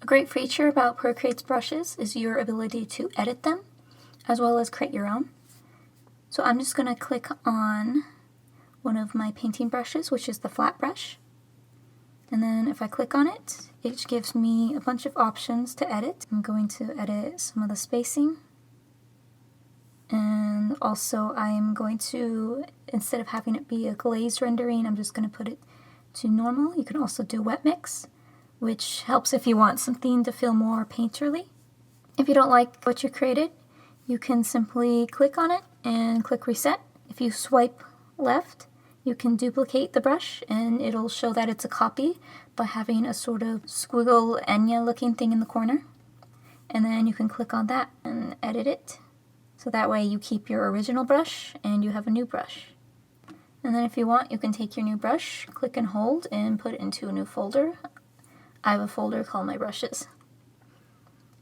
A great feature about Procreate's brushes is your ability to edit them, as well as create your own. So I'm just going to click on one of my painting brushes, which is the flat brush. And then if I click on it, it gives me a bunch of options to edit. I'm going to edit some of the spacing. And also I'm going to, instead of having it be a glazed rendering, I'm just going to put it to normal. You can also do wet mix, which helps if you want something to feel more painterly. If you don't like what you created, you can simply click on it and click reset. If you swipe left, you can duplicate the brush and it'll show that it's a copy by having a sort of squiggle Enya looking thing in the corner. And then you can click on that and edit it. So that way you keep your original brush and you have a new brush. And then if you want, you can take your new brush, click and hold, and put it into a new folder. I have a folder called My Brushes.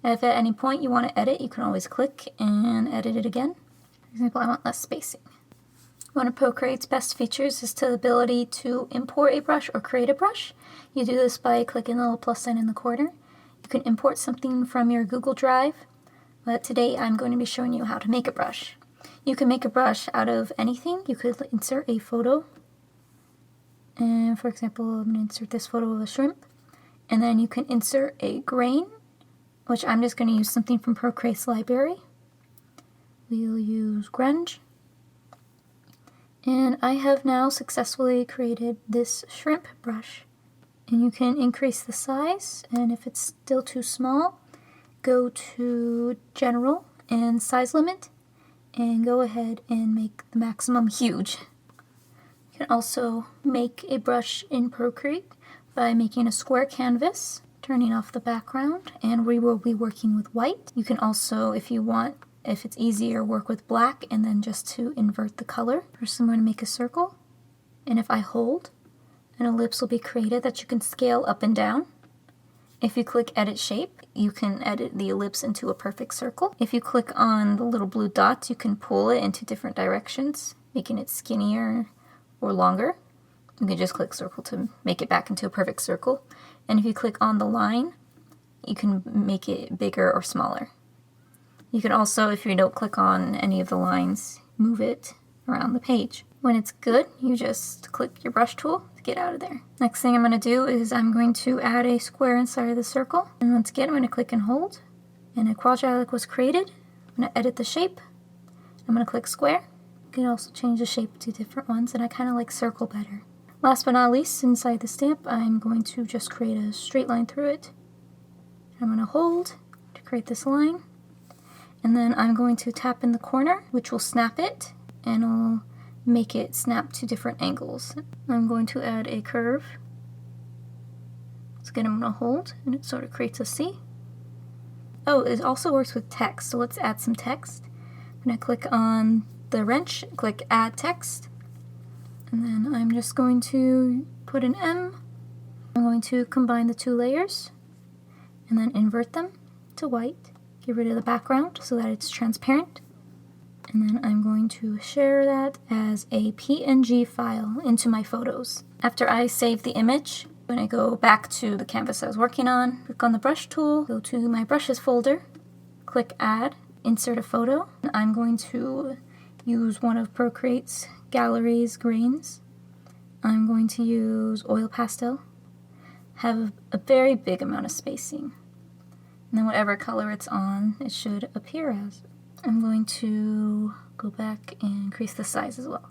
If at any point you want to edit, you can always click and edit it again. For example, I want less spacing. One of Procreate's best features is the ability to import a brush or create a brush. You do this by clicking the little plus sign in the corner. You can import something from your Google Drive, but today I'm going to be showing you how to make a brush. You can make a brush out of anything. You could insert a photo. And for example, I'm going to insert this photo of a shrimp. And then you can insert a grain, which I'm just going to use something from Procreate's library. We'll use grunge. And I have now successfully created this shrimp brush. And you can increase the size, and if it's still too small, go to General and Size Limit, and go ahead and make the maximum huge. You can also make a brush in Procreate by making a square canvas, turning off the background, and we will be working with white. You can also, if you want, if it's easier, work with black and then just to invert the color. First I'm going to make a circle, and if I hold, an ellipse will be created that you can scale up and down. If you click Edit Shape, you can edit the ellipse into a perfect circle. If you click on the little blue dots, you can pull it into different directions, making it skinnier or longer. You can just click circle to make it back into a perfect circle. And if you click on the line, you can make it bigger or smaller. You can also, if you don't click on any of the lines, move it around the page. When it's good, you just click your brush tool to get out of there. Next thing I'm going to do is I'm going to add a square inside of the circle. And once again, I'm going to click and hold. And a quadratic was created. I'm going to edit the shape. I'm going to click square. You can also change the shape to different ones, and I kind of like circle better. Last but not least, inside the stamp, I'm going to just create a straight line through it. I'm going to hold to create this line. And then I'm going to tap in the corner, which will snap it, and it'll make it snap to different angles. I'm going to add a curve. So again, I'm going to hold, and it sort of creates a C. Oh, it also works with text, so let's add some text. I'm going to click on the wrench, click Add Text, and then I'm just going to put an M. I'm going to combine the two layers, and then invert them to white. Get rid of the background so that it's transparent. And then I'm going to share that as a PNG file into my photos. After I save the image, when I go back to the canvas I was working on, click on the brush tool, go to my brushes folder, click Add, insert a photo. I'm going to use one of Procreate's galleries grains. I'm going to use oil pastel. Have a very big amount of spacing. And then whatever color it's on, it should appear as. I'm going to go back and increase the size as well.